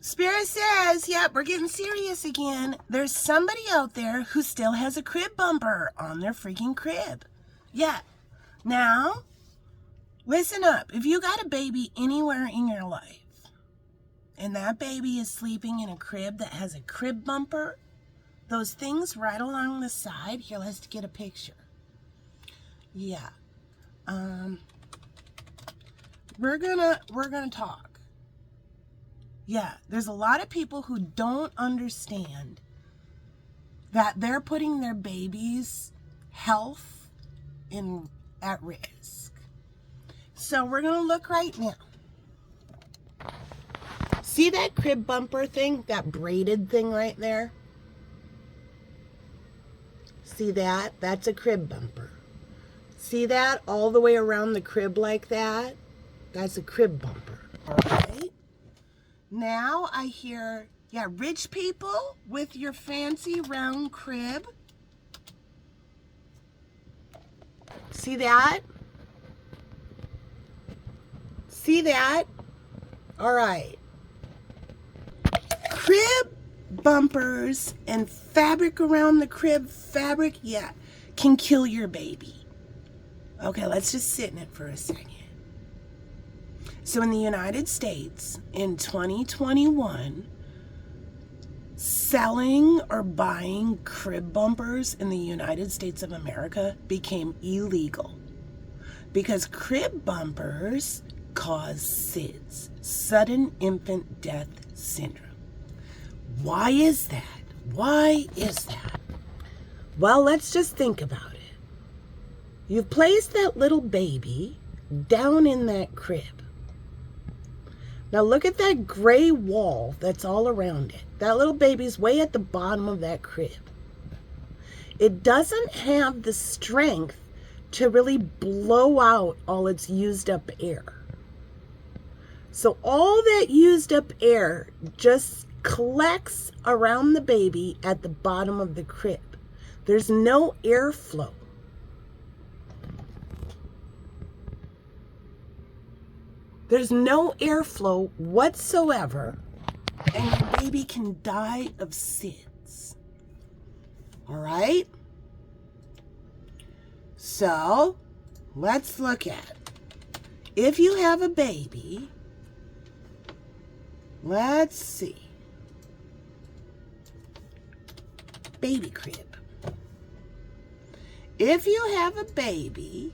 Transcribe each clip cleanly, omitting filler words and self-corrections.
Spirit says, yep, we're getting serious again. There's somebody out there who still has a crib bumper on their freaking crib. Yeah. Now, listen up. If you got a baby anywhere in your life, and that baby is sleeping in a crib that has a crib bumper, those things right along the side, here, let's get a picture. Yeah. We're gonna talk. Yeah, there's a lot of people who don't understand that they're putting their baby's health at risk. So we're gonna look right now. See that crib bumper thing, that braided thing right there? See that? That's a crib bumper. See that all the way around the crib like that? That's a crib bumper, all right? Now I hear, yeah, rich people with your fancy round crib. See that? See that? All right. Crib bumpers and fabric around the crib, fabric, yeah, can kill your baby. Okay, let's just sit in it for a second. So in the United States, in 2021, selling or buying crib bumpers in the United States of America became illegal because crib bumpers cause SIDS, sudden infant death syndrome. Why is that? Why is that? Well, let's just think about it. You've placed that little baby down in that crib. Now look at that gray wall that's all around it. That little baby's way at the bottom of that crib. It doesn't have the strength to really blow out all its used up air. So all that used up air just collects around the baby at the bottom of the crib. There's no airflow. There's no airflow whatsoever, and your baby can die of SIDS. All right? So, let's look at it. If you have a baby, let's see. Baby crib. If you have a baby,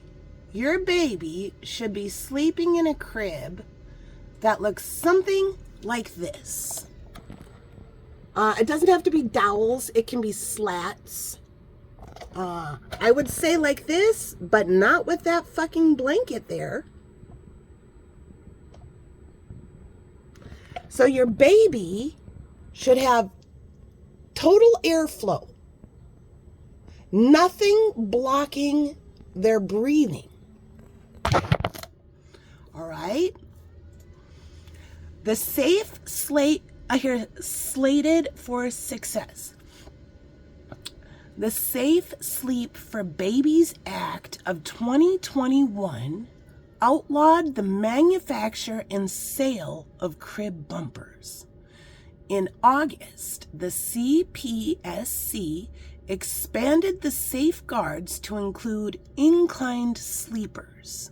your baby should be sleeping in a crib that looks something like this. It doesn't have to be dowels. It can be slats. I would say like this, but not with that fucking blanket there. So your baby should have total airflow. Nothing blocking their breathing. All right. The safe slate, slated for success. The Safe Sleep for Babies Act of 2021 outlawed the manufacture and sale of crib bumpers. In August, the CPSC expanded the safeguards to include inclined sleepers.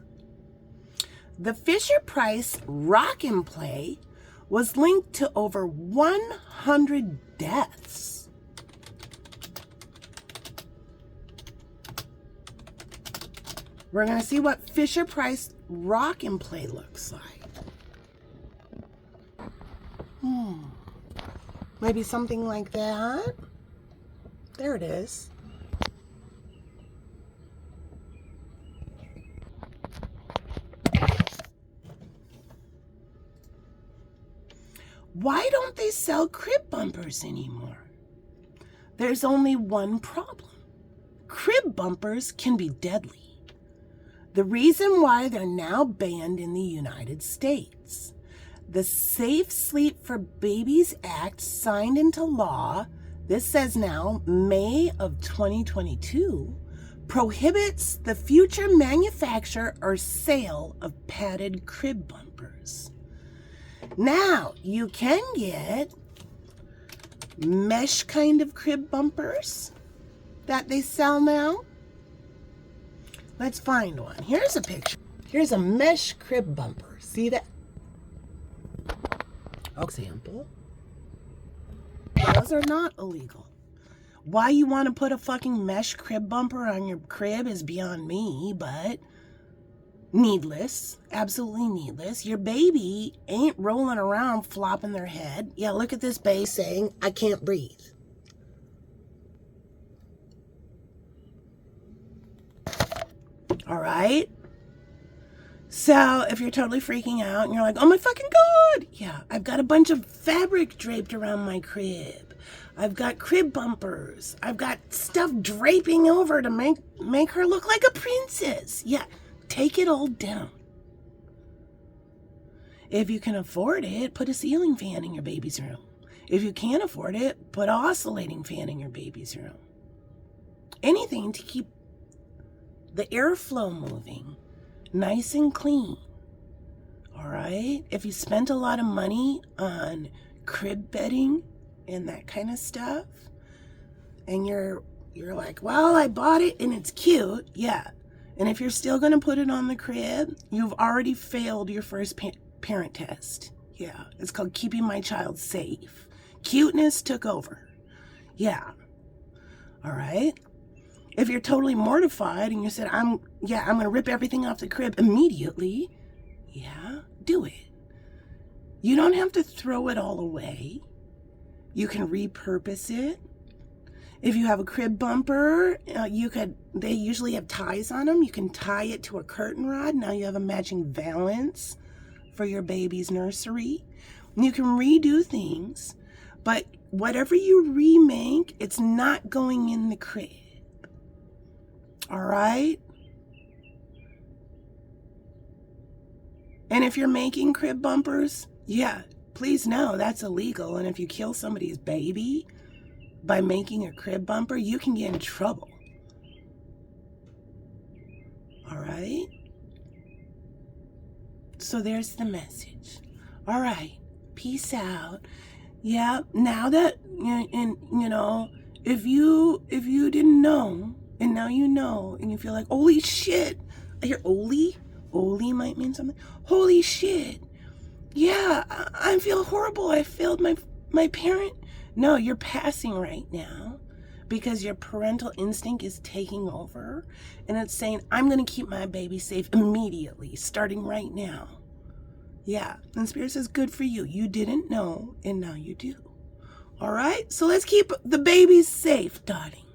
The Fisher-Price Rock and Play was linked to over 100 deaths. We're going to see what Fisher-Price Rock and Play looks like. Maybe something like that. There it is. Why don't they sell crib bumpers anymore? There's only one problem. Crib bumpers can be deadly. The reason why they're now banned in the United States. The Safe Sleep for Babies Act signed into law, this says now, May of 2022, prohibits the future manufacture or sale of padded crib bumpers. Now, you can get mesh kind of crib bumpers that they sell now. Let's find one. Here's a picture. Here's a mesh crib bumper. See that? Example. Those are not illegal. Why you want to put a fucking mesh crib bumper on your crib is beyond me, but needless. Absolutely needless. Your baby ain't rolling around flopping their head. Yeah, look at this baby saying, I can't breathe. All right? So if you're totally freaking out and you're like, oh my fucking God. Yeah, I've got a bunch of fabric draped around my crib. I've got crib bumpers. I've got stuff draping over to make her look like a princess. Yeah, take it all down. If you can afford it, put a ceiling fan in your baby's room. If you can't afford it, put an oscillating fan in your baby's room. Anything to keep the airflow moving, nice and clean. All right? If you spent a lot of money on crib bedding and that kind of stuff, and you're like, well, I bought it and it's cute. Yeah. And if you're still going to put it on the crib, you've already failed your first parent test. Yeah. It's called keeping my child safe. Cuteness took over. Yeah. All right? If you're totally mortified and you said, I'm going to rip everything off the crib immediately, yeah, do it. You don't have to throw it all away. You can repurpose it. If you have a crib bumper, they usually have ties on them. You can tie it to a curtain rod. Now you have a matching valance for your baby's nursery. You can redo things, but whatever you remake, it's not going in the crib. All right? And if you're making crib bumpers, yeah, please know that's illegal. And if you kill somebody's baby by making a crib bumper, you can get in trouble. All right? So there's the message. All right. Peace out. Yeah, now that, if you didn't know, and now you know, and you feel like, holy shit. I hear Oli. Oli might mean something. Holy shit. Yeah, I feel horrible. I failed my parent. No, you're passing right now because your parental instinct is taking over. And it's saying, I'm going to keep my baby safe immediately, starting right now. Yeah, and Spirit says, good for you. You didn't know, and now you do. All right? So let's keep the babies safe, darling.